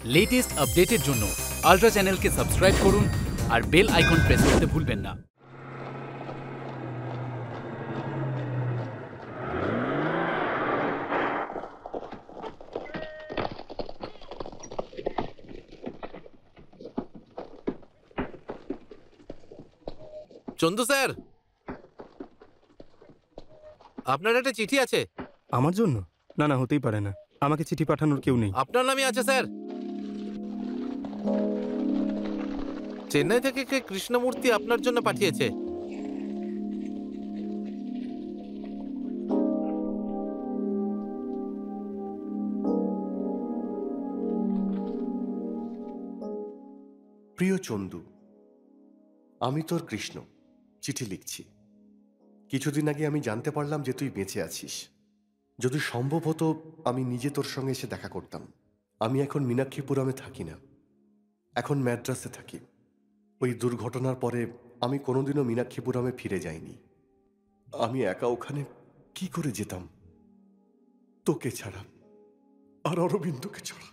Latest আপডেটের জন্য ultra চ্যানেলকে সাবস্ক্রাইব করুন আর বেল আইকন প্রেস করতে ভুলবেন না। চন্দু স্যার, আপনার একটা চিঠি আছে। আমার জন্য? না না, হতেই পারে না, আমাকে চিঠি পাঠানোর কেউ নেই। আপনার নামই আছে স্যার। চেন্নাই থেকে কে কৃষ্ণমূর্তি আপনার জন্য পাঠিয়েছে। প্রিয় চন্দু, আমি তোর কৃষ্ণ চিঠি লিখছি। কিছুদিন আগে আমি জানতে পারলাম যে তুই বেঁচে আছিস। যদি সম্ভব হতো আমি নিজে তোর সঙ্গে এসে দেখা করতাম। আমি এখন মীনাক্ষীপুরমে থাকি না, এখন ম্যাড্রাসে থাকি। ওই দুর্ঘটনার পরে আমি কোনোদিনও মীনাক্ষীপুরমে ফিরে যাইনি। আমি একা ওখানে কি করে যেতাম, তোকে ছাড়া আর অরবিন্দকে ছাড়া।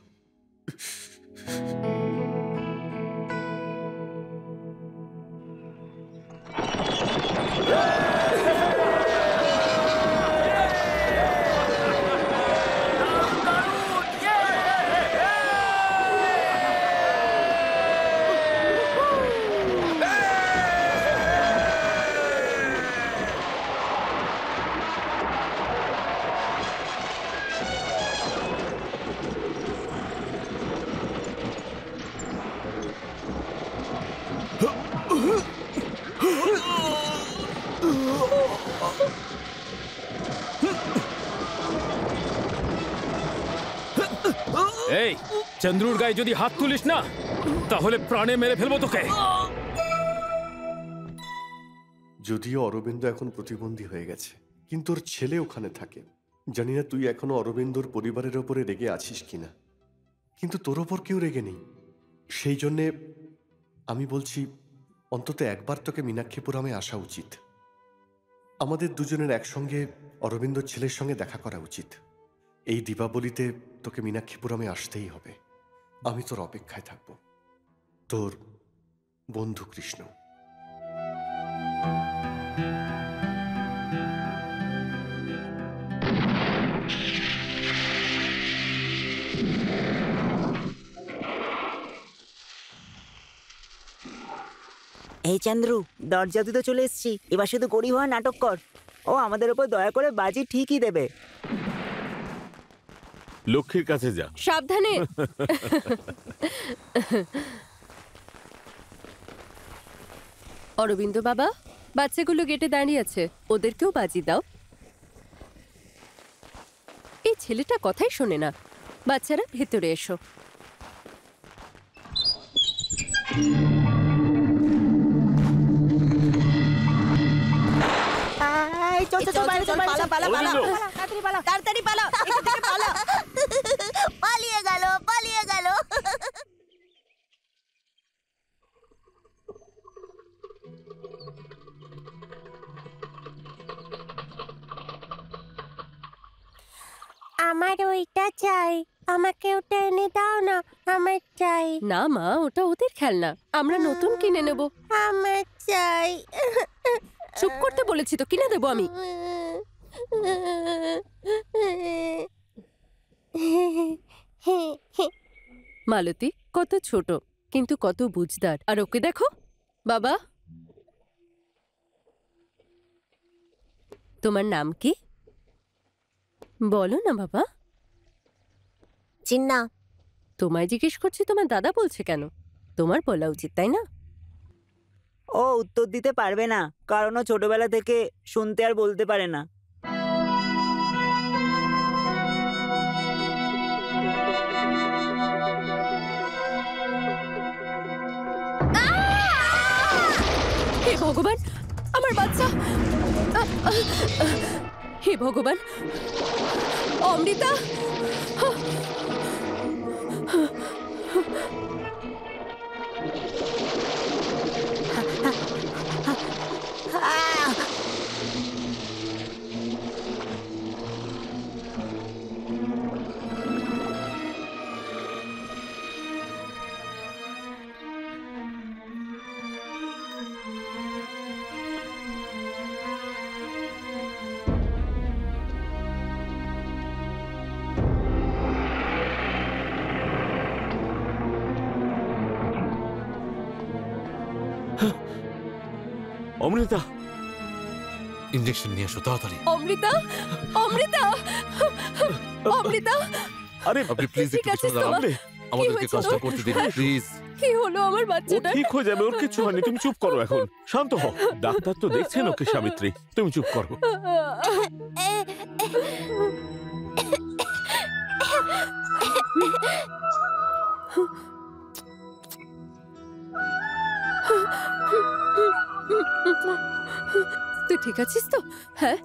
এই চন্দ্রুর গায়ে যদি হাত তুলিস না তাহলে প্রাণে মেরে ফেলবো তোকে। যদিও অরবিন্দ এখন প্রতিবন্ধী হয়ে গেছে, কিন্তু ওর ছেলে ওখানে থাকে। জানি না তুই এখনো অরবিন্দর পরিবারের ওপরে রেগে আছিস কিনা, কিন্তু তোর ওপর কেউ রেগে নেই। সেই জন্যে আমি বলছি অন্তত একবার তোকে মীনাক্ষীপুরমে আসা উচিত। আমাদের দুজনের একসঙ্গে অরবিন্দর ছেলের সঙ্গে দেখা করা উচিত। এই দীপাবলিতে তোকে মীনাক্ষীপুরমে আসতেই হবে। আমি তোর অপেক্ষায় থাকব। তোর বন্ধু কৃষ্ণ। এই চন্দ্রু, দরজা দিতে চলে এসেছি। এবার শুধু গরিব হওয়া নাটক কর। ও আমাদের উপর দয়া করে বাজি ঠিকই দেবে। লক্ষ্মীর কাছে যা। সাবধানে। অরবিন্দ বাবা, বাচ্চাগুলো গেটে দাঁড়িয়ে আছে, ওদেরকেও বাজি দাও। এই ছেলেটা কথাই শোনে না। বাচ্চারা ভেতরে এসো। তাড়াতাড়ি পালাও, পালিয়ে গেল, পালিয়ে গেল। আমার ওইটা চাই, আমাকে ওটা এনে দাও না, আমার চাই। না মা, ওটা ওদের খেলনা, আমরা নতুন কিনে নেব। আমার চাই। চুপ করতে বলেছি তো, কিনে দেবো আমি। মালতী কত ছোট কিন্তু কত বুঝদার। আর ওকে দেখো। বাবা, তোমার নাম কি বলো না বাবা? চিন্না। তোমায় জিজ্ঞেস করছি, তোমার দাদা বলছে কেন? তোমার বলা উচিত, তাই না? ও উত্তর দিতে পারবে না, কারণ ও ছোটবেলা থেকে শুনতে আর বলতে পারে না। হে ভগবান, আমার বাচ্চা! হে ভগবান, অমৃতা! অমৃতা, ইঞ্জেকশন নিয়ে এসো তাড়াতাড়ি। অমৃতা, অমৃতা, অমৃতা, আরে আপনি প্লিজ ঠিক একটু আছিস পিছনে তো? দাঁড়ান। আমাদেরকে হয়েছে কাজটা তোর? করতে দিন প্লিজ। কি হলো আমার ও বাচ্চাটা? ঠিক হয়ে যাবে, ওর কিছু হয়নি, তুমি চুপ করো এখন, শান্ত হও। ডাক্তার তো দেখছেন ওকে, সাবিত্রী তুমি চুপ করো। তুই ঠিক আছিস তো? হ্যাঁ,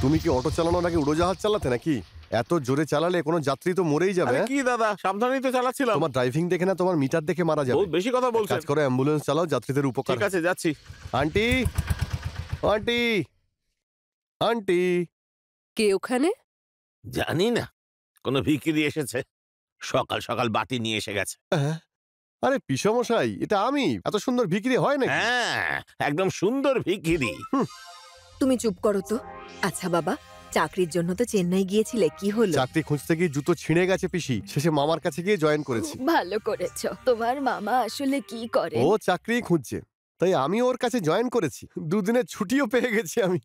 তুমি কি অটো চালানোর আগে উড়োজাহাজ চালাতে নাকি? এত জোরে চালালে কোনো যাত্রী তো মরেই যাবে। আরে হ্যাঁ? কি দাদা, সাবধানেই তো চালাচ্ছিলাম। তোমার ড্রাইভিং দেখে না তোমার মিটার দেখে মারা যাবে। বহুত বেশি কথা বলছেন। কাজ করো, অ্যাম্বুলেন্স চালাও, যাত্রীদের উপকার। ঠিক আছে, যাচ্ছি। Aunty, aunty, aunty. কে ওখানে? জানি না, কোনো ভিখিরি এসেছে, সকাল সকাল বাটি নিয়ে এসে গেছে। হ্যাঁ? আরে পিসমশাই, এটা আমি। এত সুন্দর ভিখিরি হয় নাকি? হ্যাঁ, একদম সুন্দর ভিখিরি। তুমি চুপ করো তো। আচ্ছা বাবা, চাকরির জন্য তো চেন্নাই গিয়েছিলে, কি হলো? চাকরি খুঁজতে গিয়ে জুতো ছিঁড়ে গেছে পিসি, শেষে মামার কাছে গিয়ে জয়েন করেছি। ভালো করেছো। তোমার মামা আসলে কি করে? ও চাকরি খুঁজছে, তাই আমি ওর কাছে জয়েন করেছি। দুদিনের ছুটিও পেয়ে গেছি আমি।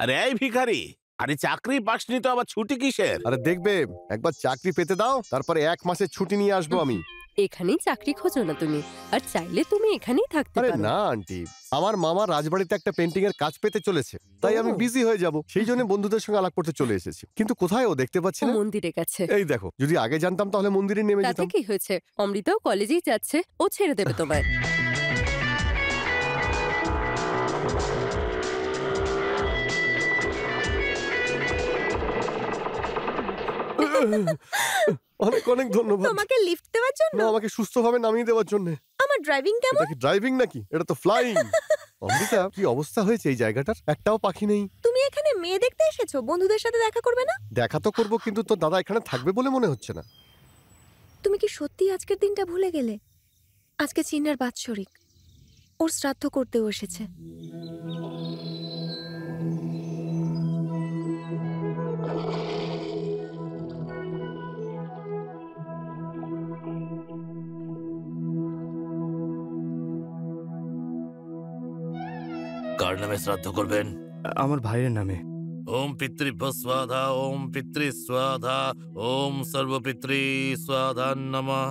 আরে এই ভিখারি, আরে চাকরি পাসনি তো আবার ছুটি কিসের? আরে দেখবে, একবার চাকরি পেতে দাও, তারপরে 1 মাসের ছুটি নিয়ে আসবো আমি। এখানেই চাকরি খোঁজো না তুমি? আর চাইলে তুমি এখানেই থাকতে আরে পারো। না আন্টি, আমার মামা রাজবাড়িতে একটা পেন্টিং এর কাজ পেতে চলেছে, তাই আমি বিজি হয়ে যাব। সেই জন্য বন্ধুদের সঙ্গে আলাপ করতে চলে এসেছি। কিন্তু কোথায় ও দেখতে পাচ্ছি ও না। মন্দিরে গেছে। এই দেখো, যদি আগে জানতাম তাহলে মন্দিরে নেমে তাতে যেতাম। কি হয়েছে? অমৃতাও কলেজেই যাচ্ছে, ও ছেড়ে দেবে তোমায়। অনেক অনেক ধন্যবাদ। তোমাকে লিফট দেওয়ার জন্য? না, আমাকে সুস্থভাবে নামিয়ে দেওয়ার জন্য। আমার ড্রাইভিং কেমন? এটা কি ড্রাইভিং নাকি? এটা তো ফ্লাইং। অমৃতা, কি অবস্থা হয়েছে এই জায়গাটার? একটাও পাখি নেই। তুমি এখানে মেয়ে দেখতে এসেছো, বন্ধুদের সাথে দেখা করবে না? দেখা তো করবো, কিন্তু তোর দাদা এখানে থাকবে বলে মনে হচ্ছে না। তুমি কি সত্যি আজকের দিনটা ভুলে গেলে? আজকে চিন্নার বাৎসরিক, ওর শ্রাদ্ধ করতেও এসেছে। কার নামে শ্রাদ্ধ করবেন? আমার ভাইয়ের নামে। ওম পিতৃভ্য স্বাধা, ওম পিতৃ স্বাধা, ওম সর্বপিতৃ স্বাধা নমঃ।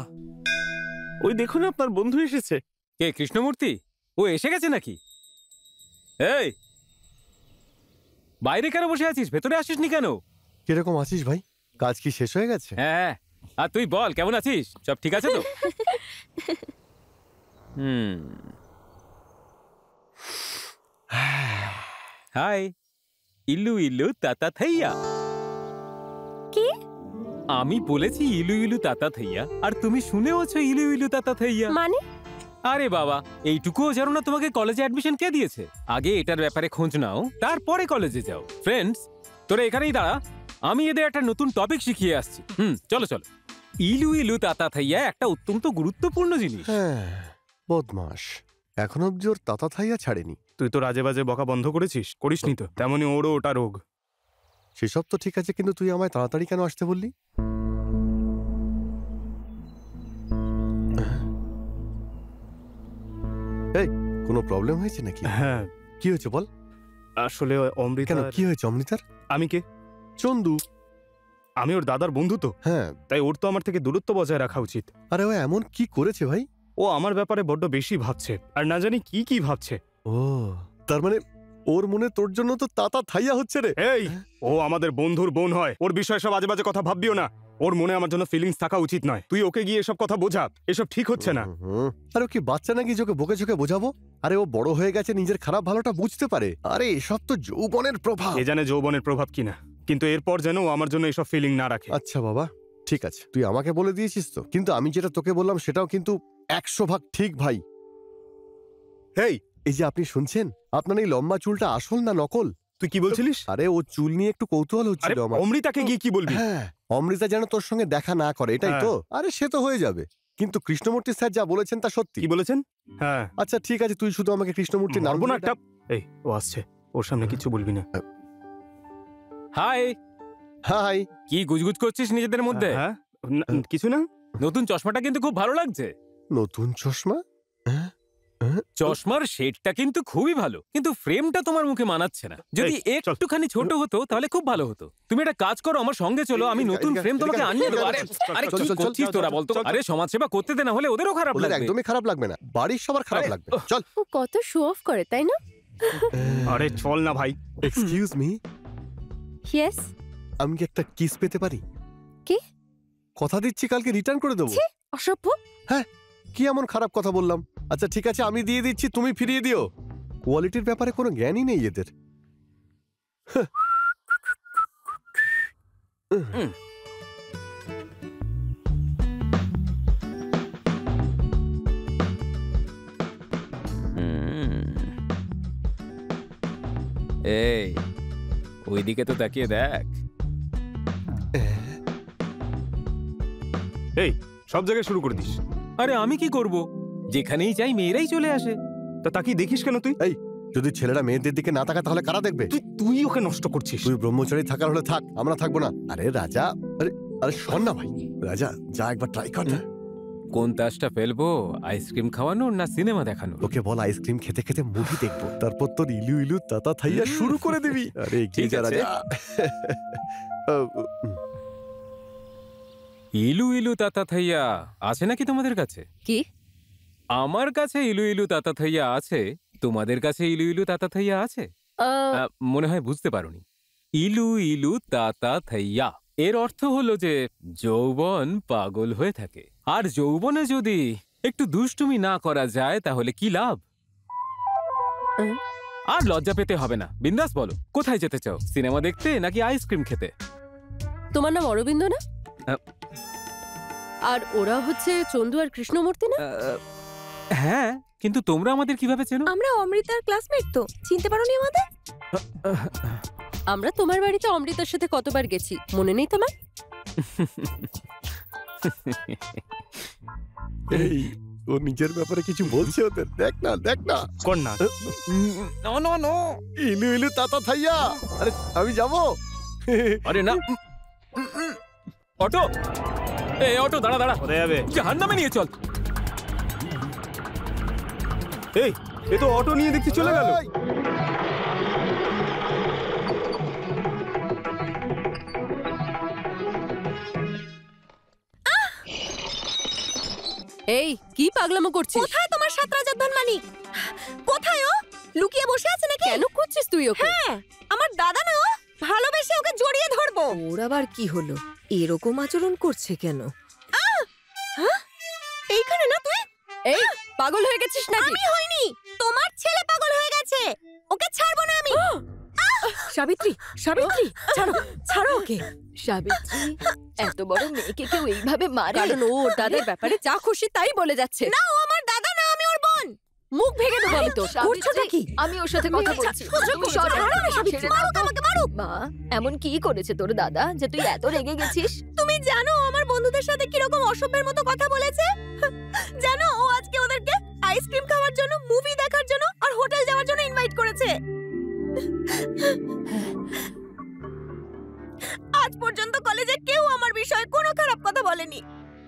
ওই দেখুন, আপনার বন্ধু এসেছে। কে, কৃষ্ণমূর্তি? ও এসে গেছে নাকি? এই, বাইরে কেন বসে আছিস? ভেতরে আসিসনি কেন? কিরকম আছিস ভাই? কাজ কি শেষ হয়ে গেছে? হ্যাঁ, আর তুই বল, কেমন আছিস? সব ঠিক আছে তো? হাই, ইলু ইলু তাতা থাইয়া। কি? আমি বলেছি ইলু ইলু তাতা থাইয়া, আর তুমি শুনেওছো ইলু ইলু তাতা থাইয়া। মানে? আরে বাবা, এইটুকুও জানো না তোমাকে কলেজে অ্যাডমিশন কে দিয়েছে? আগে এটার ব্যাপারে খোঁজ নাও, তারপরে কলেজে যাও। ফ্রেন্ডস, তোরা এখানেই দাঁড়া, আমি এদের একটা নতুন টপিক শিখিয়ে আসছি। চলো চলো। ইলু ইলু তাতা থাইয়া একটা অত্যন্ত গুরুত্বপূর্ণ জিনিস। হ্যাঁ, বদমাস, এখন অব্দি ওর তাতা থাইয়া ছাড়েনি। তুই তো রাজে বাজে বকা বন্ধ করেছিস? করিসনি তো? তেমনি ওরও ওটা রোগ। সেসব তো ঠিক আছে, কিন্তু তুই আমায় তাড়াতাড়ি কেন আসতে বললি? এই, কোনো প্রবলেম হয়েছে নাকি? হ্যাঁ, কি হয়েছে বল। আসলে অমৃতা কেন কি হয়েছে অমৃতার? আমি কে? চন্দু। আমি ওর দাদার বন্ধু তো, হ্যাঁ তাই ওর তো আমার থেকে দূরত্ব বজায় রাখা উচিত। আরে ও এমন কি করেছে ভাই? ও আমার ব্যাপারে বড্ড বেশি ভাবছে, আর না জানি কি কি ভাবছে। ও তার মানে ওর মনে তোর জন্য তো তাতা থাইয়া হচ্ছে রে। এই, ও আমাদের বন্ধুর বোন হয়, ওর বিষয়ে সব আজে বাজে কথা ভাববিও না। ওর মনে আমার জন্য ফিলিংস থাকা উচিত নয়। তুই ওকে গিয়ে এসব কথা বোঝা, এসব ঠিক হচ্ছে না। আরে ও কি বাচ্চা নাকি যে ওকে বকে ঝোকে বোঝাবো? আরে ও বড় হয়ে গেছে, নিজের খারাপ ভালোটা বুঝতে পারে। আরে এসব তো যৌবনের প্রভাব। এ জানে যৌবনের প্রভাব কিনা, কিন্তু এরপর যেন ও আমার জন্য এসব ফিলিং না রাখে। আচ্ছা বাবা ঠিক আছে, তুই আমাকে বলে দিয়েছিস তো, কিন্তু আমি যেটা তোকে বললাম সেটাও কিন্তু 100% ঠিক ভাই। এই যে আপনি শুনছেন, আপনার এই লম্বা চুলটা আসল না নকল? তুই কি বলছিলিস? আরে ও চুল নিয়ে একটু কৌতূহল আরে হচ্ছিল আমার। অমৃতাকে গিয়ে কি বলবি? হ্যাঁ, অমৃতা যেন তোর সঙ্গে দেখা না করে, এটাই তো। আরে সে তো হয়ে যাবে, কিন্তু কৃষ্ণমূর্তি স্যার যা বলেছেন তা সত্যি। কি বলেছেন? হ্যাঁ আচ্ছা ঠিক আছে, তুই শুধু আমাকে কৃষ্ণমূর্তি নাম মারবো না বলে একটা। ডাক। এই, ও আসছে, ওর সামনে কিছু বলবি না। Hi, hi. কি গুজগুজ করছিস নিজেদের মধ্যে? হ্যাঁ কিছু না। নতুন চশমাটা কিন্তু খুব ভালো লাগছে। নতুন চশমা? চশমার শেডটা কিন্তু খুবই ভালো, কিন্তু ফ্রেমটা তোমার মুখে মানাচ্ছে না। যদি একটুখানি ছোট হতো তাহলে খুব ভালো হতো। তুমি একটা কাজ করো, আমার সঙ্গে চলো, আমি নতুন ফ্রেম তোমাকে আনিয়ে দেবো। আরে আরে কি করছিস তোরা বলতো? আরে সমাজসেবা করতে দে, না হলে ওদেরও খারাপ ওদের লাগবে। একদমই খারাপ লাগবে না, বাড়ির সবার খারাপ লাগবে। চল। ও কত শো অফ করে, তাই না? আরে চল না ভাই। Excuse me, yes. আমি কি একটা কিস পেতে পারি? কি? কথা দিচ্ছি কালকে রিটার্ন করে দেবো। অসভ্য। হ্যাঁ, কি এমন খারাপ কথা বললাম? আচ্ছা ঠিক আছে, আমি দিয়ে দিচ্ছি, তুমি ফিরিয়ে দিও। কোয়ালিটির ব্যাপারে কোনো জ্ঞানই নেই এদের। এই, ওইদিকে তো তাকিয়ে দেখ। এই, সব জায়গায় শুরু করে দিস। আরে আমি কি করব? যেখানেই যাই মেয়েরাই চলে আসে। তা তাকিয়ে দেখিস কেন তুই? এই, যদি ছেলেরা মেয়েদের দিকে না তাকায় তাহলে কারা দেখবে? তুই ওকে নষ্ট করছিস। তুই ব্রহ্মচারী থাকার হলে থাক, আমরা থাকবো না। আরে রাজা, আরে আরে শোন না ভাই, রাজা যা একবার ট্রাই কর না। কোন তাসটা ফেলবো, আইসক্রিম খাওয়ানোর না সিনেমা দেখানো? ওকে বল আইসক্রিম খেতে খেতে মুভি দেখবো, তারপর তোর ইলু ইলু তাতা থাইয়া শুরু করে দিবি। আরে এগিয়ে ঠিক যা আছে। রাজা। ইলু ইলু তাতা থাইয়া আছে নাকি তোমাদের কাছে? কি? আমার কাছে ইলু ইলু তাতা থাইয়া আছে, তোমাদের কাছে ইলু ইলু তাতা থাইয়া আছে? মনে হয় বুঝতে পারোনি। ইলু ইলু তাতা থাইয়া এর অর্থ হলো যে যৌবন পাগল হয়ে থাকে, আর যৌবনে যদি একটু দুষ্টুমি না করা যায় তাহলে কি লাভ? আর লজ্জা পেতে হবে না, বিন্দাস বলো কোথায় যেতে চাও, সিনেমা দেখতে নাকি আইসক্রিম খেতে? তোমার নাম অরবিন্দ না? আর ওরা হচ্ছে চন্দু আর কৃষ্ণমূর্তি না? হ্যাঁ, কিন্তু তোমরা আমাদের কিভাবে চেনো? আমরা অমৃতার ক্লাসমেট তো, চিনতে পারোনি আমাদের? আমরা তোমার বাড়িতে অমৃতার সাথে কতবার গেছি, মনে নেই তোমার? এই, ও নিজের ব্যাপারে কিছু বলছে ওদের, দেখ না দেখ না। কর না। ইলু ইলু তাতা থাইয়া। আরে আমি যাবো। আরে না। অটো, এই অটো দাঁড়া দাঁড়া, কোথায় যাবে? জাহান্নামে নিয়ে চল। এই, এ তো অটো নিয়ে দেখছি চলে গেল। এই, কি পাগলামো করছিস? কোথায় তোমার সাত রাজার ধনমানিক? কোথায় ও? লুকিয়ে বসে আছে নাকি? কেন খুঁজছিস তুই ওকে? হ্যাঁ, আমার দাদা না ও, ভালোবেসে ওকে জড়িয়ে ধরবো। ওর আবার কি হলো? এরকম আচরণ করছে কেন? এইখানে না তুই? এই, পাগল হয়ে গেছিস নাকি? আমি হইনি, তোমার ছেলে পাগল হয়ে গেছে। ওকে ছাড়বো না আমি। সাবিত্রী, সাবিত্রী, ছাড়ো, ছাড়ো ওকে। সাবিত্রী, এত বড় মেয়েকে কেউ এইভাবে মারে? কারণ ও ওর দাদার ব্যাপারে যা খুশি তাই বলে যাচ্ছে। না, ও আমার দাদা না, আমি ওর বোন। মুখ ভেঙে দেবো আমি তো। করছোটা কি? আমি ওর সাথে কথা বলছি। মা, এমন কি করেছে তোর দাদা যে তুই এত রেগে গেছিস? তুমি জানো আমার বন্ধুদের সাথে কিরকম অসভ্যের মতো কথা বলেছে? জানো ও আজকে ওদেরকে আইসক্রিম খাওয়ার জন্য, মুভি দেখার জন্য আর হোটেল যাওয়ার জন্য ইনভাইট করেছে। আজ পর্যন্ত কলেজে কেউ আমার বিষয়ে কোনো খারাপ কথা বলেনি,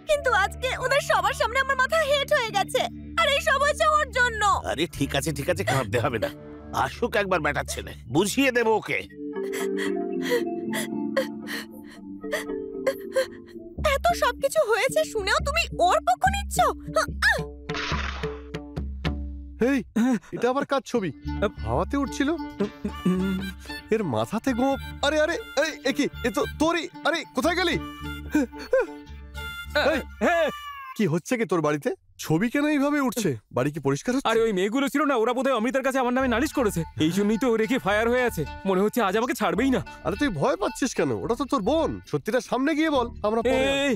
কিন্তু আজকে ওদের সবার সামনে আমার মাথা হেট হয়ে গেছে, আর এই সব হয়েছে ওর জন্য। আরে ঠিক আছে, কাঁদতে হবে না। আসুক একবার বেটার ছেলে, বুঝিয়ে দেবো ওকে। এত সবকিছু হয়েছে শুনেও তুমি ওর পক্ষ নিচ্ছ? এই এটা আবার কার ছবি? হাওয়াতে উঠছিল, এর মাথাতে গোপ। আরে আরে আরে এ কি? এ তো তোরই। আরে কোথায় গেলি? এই, কি হচ্ছে কি তোর বাড়িতে? ছবি কেন এইভাবে উঠছে? বাড়ি কি পরিষ্কার হচ্ছে? আরে ওই মেয়েগুলো ছিল না, ওরা বোধহয় অমৃতার কাছে আমার নামে নালিশ করেছে, এই জন্যই তো ও রেখে ফায়ার হয়ে আছে। মনে হচ্ছে আজ আমাকে ছাড়বেই না। আরে তুই ভয় পাচ্ছিস কেন? ওটা তো তোর বোন। সত্যিটা সামনে গিয়ে বল, আমরা পরে এই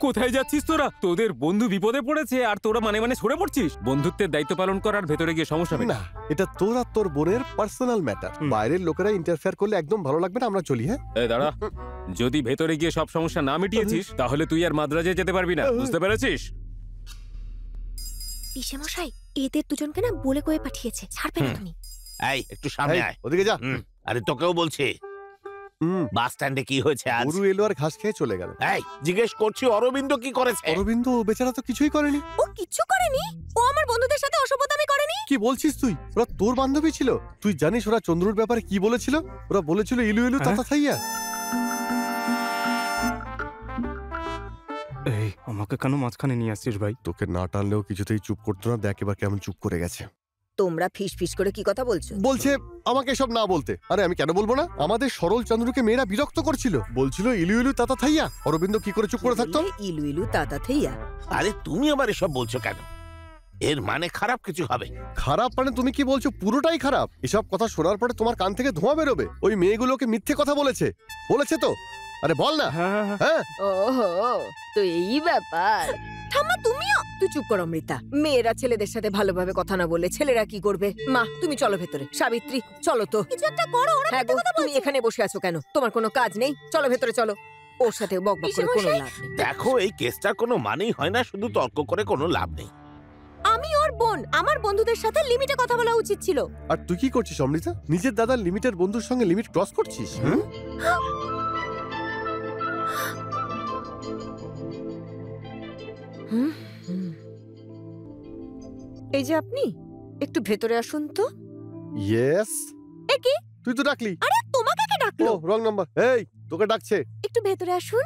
কোথায় যাচ্ছিস তোরা? তোদের বন্ধু বিপদে পড়েছে আর তোরা মানে মানে সরে পড়ছিস। বন্ধুত্বের দায়িত্ব পালন করার ভেতরে গিয়ে সমস্যা হবে না। এটা তোর আর তোর বোনের পার্সোনাল ম্যাটার। বাইরের লোকেরা ইন্টারফেয়ার করলে একদম ভালো লাগবে না। আমরা চলি। হ্যাঁ এই দাঁড়া, যদি ভেতরে গিয়ে সব সমস্যা না মিটিয়েছিস তাহলে তুই আর মাদ্রাজে যেতে পারবি না, বুঝতে পেরেছিস? পিসে মশাই, এদের দুজনকে না বলে কয়ে পাঠিয়েছে, ছাড়বে না তুমি। এই একটু সামনে আয়। ওদিকে যা। আরে তোকেও বলছি। বাস স্ট্যান্ডে কি হয়েছে আজ? গরু এলো আর ঘাস খেয়ে চলে গেল। এই জিজ্ঞেস করছি অরবিন্দ কি করেছে? অরবিন্দ বেচারা তো কিছুই করেনি। ও কিচ্ছু করেনি? ও আমার বন্ধুদের সাথে অসভ্যতামি করেনি? কি বলছিস তুই? ওরা তোর বান্ধবী ছিল। তুই জানিস ওরা চন্দ্রুর ব্যাপারে কি বলেছিল? ওরা বলেছিল ইলু ইলু তাতা থাইয়া। এই আমাকে কেন মাঝখানে নিয়ে আসছিস ভাই? তোকে না টানলেও কিছুতেই চুপ করতো না। দেখ এবার কেমন চুপ করে গেছে। তোমরা ফিস ফিস করে কি কথা বলছো? বলছে আমাকে এসব না বলতে। আরে আমি কেন বলবো না? আমাদের সরল চন্দ্রকে মেয়েরা বিরক্ত করছিল, বলছিল ইলু ইলু তাতা থাইয়া। অরবিন্দ কি করে চুপ করে থাকতো? ইলু ইলু তাতা থাইয়া? আরে তুমি আবার এসব বলছো কেন? এর মানে খারাপ কিছু হবে? খারাপ মানে তুমি কি বলছো? পুরোটাই খারাপ। এসব কথা শোনার পরে তোমার কান থেকে ধোঁয়া বেরোবে। ওই মেয়েগুলোকে মিথ্যে কথা বলেছে। বলেছে তো? আরে বল না। হ্যাঁ ওহো, তো এই ব্যাপার। ঠাম্মা তুমিও? তুই চুপ কর অমৃতা। মেয়েরা ছেলেদের সাথে ভালোভাবে কথা না বলে ছেলেরা কি করবে? মা তুমি চলো ভেতরে। সাবিত্রী চলো তো, কিছু একটা করো। ওরা হ্যাঁ গো, তুমি এখানে বসে আছো কেন? তোমার কোনো কাজ নেই? চলো ভেতরে চলো। ওর সাথে বকবক করে কোনো লাভ নেই। দেখো এই কেসটার কোনো মানেই হয় না, শুধু তর্ক করে কোনো লাভ নেই। আমি ওর বোন, আমার বন্ধুদের সাথে লিমিটে কথা বলা উচিত ছিল। আর তুই কি করছিস অমৃতা? নিজের দাদার লিমিটের বন্ধুর সঙ্গে লিমিট ক্রস করছিস। এই যে আপনি একটু ভেতরে আসুন তো। ইয়েস। এ কি? তুই তো ডাকলি। আরে তোমাকে কে ডাকলো? ও রং নাম্বার। এই তোকে ডাকছে। একটু ভেতরে আসুন।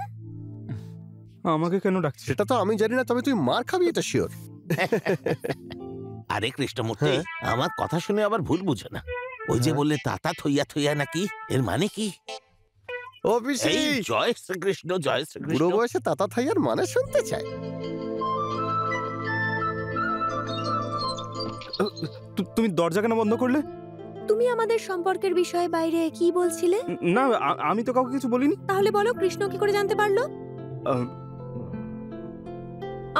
আমাকে কেন ডাকছিস? সেটা তো আমি জানি না, তবে তুই মার খাবি এটা শিওর। আরে কৃষ্ণমূর্তি, আমার কথা শুনে আবার ভুল বুঝো না। ওই যে বললে তাতা থইয়া থইয়া নাকি, এর মানে কি? ও পিসি, এই জয় শ্রীকৃষ্ণ, জয় শ্রীকৃষ্ণ। বুড়ো বয়সে তাতা থাইয়ার মানে শুনতে চাই। তুমি দরজা কেন বন্ধ করলে? তুমি আমাদের সম্পর্কের বিষয়ে বাইরে কি বলছিলে? না আমি তো কাউকে কিছু বলিনি। তাহলে বলো, কৃষ্ণ কি করে জানতে পারলো?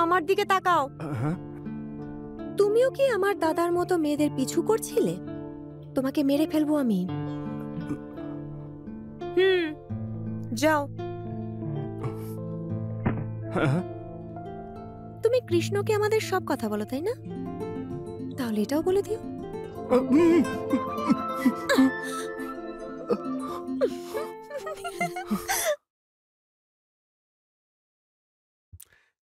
আমার দিকে তাকাও। তুমিও কি আমার দাদার মতো মেয়েদের পিছু করছিলে? তোমাকে মেরে ফেলবো আমি। যাও। তুমি কৃষ্ণকে আমাদের সব কথা বলো, তাই না? তাহলে এটাও বলে দিও।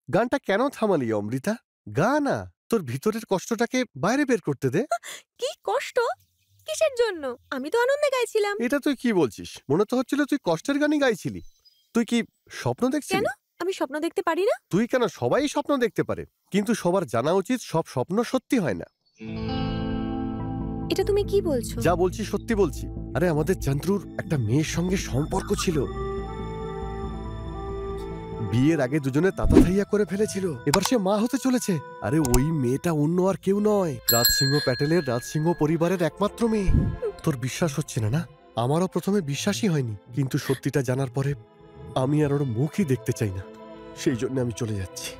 গানটা কেন থামালি অমৃতা? গা না, তোর ভিতরের কষ্টটাকে বাইরে বের করতে দে। কি কষ্ট? কিসের জন্য? আমি তো আনন্দে গাইছিলাম। এটা তুই কি বলছিস? মনে তো হচ্ছিল তুই কষ্টের গানই গাইছিলি। তুই কি স্বপ্ন দেখছিস? কেন? আমি স্বপ্ন দেখতে পারি না? তুই কেন? সবাই স্বপ্ন দেখতে পারে, কিন্তু সবার জানা উচিত সব স্বপ্ন সত্যি হয় না। এটা তুমি কি বলছো? যা বলছি সত্যি বলছি। আরে আমাদের চন্দ্রুর একটা মেয়ের সঙ্গে সম্পর্ক ছিল। বিয়ের আগে দুজনে তাতা থাইয়া করে ফেলেছিল। এবার সে মা হতে চলেছে। আরে ওই মেয়েটা অন্য আর কেউ নয়, রাজসিংহ প্যাটেলের রাজসিংহ পরিবারের একমাত্র মেয়ে। তোর বিশ্বাস হচ্ছে না? না, আমারও প্রথমে বিশ্বাসই হয়নি, কিন্তু সত্যিটা জানার পরে আমি আর ওর মুখই দেখতে চাই না। সেই জন্য আমি চলে যাচ্ছি।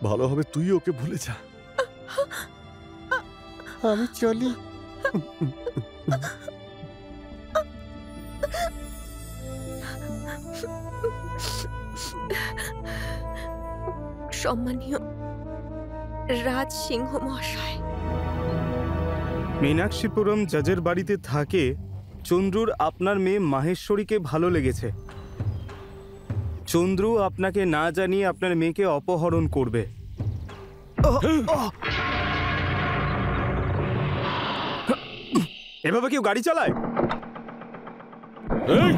ভালো হবে তুই ওকে ভুলে যা। আমি চলি। সম্মানীয় রাজ সিংহ মহাশয়, মীনাক্ষীপুরম জাজের বাড়িতে থাকে চন্দ্রুর আপনার মেয়ে মাহেশ্বরীকে ভালো লেগেছে। চন্দ্রু আপনাকে না জানিয়ে আপনার মেয়েকে অপহরণ করবে। এভাবে কেউ গাড়ি চালায়? এই!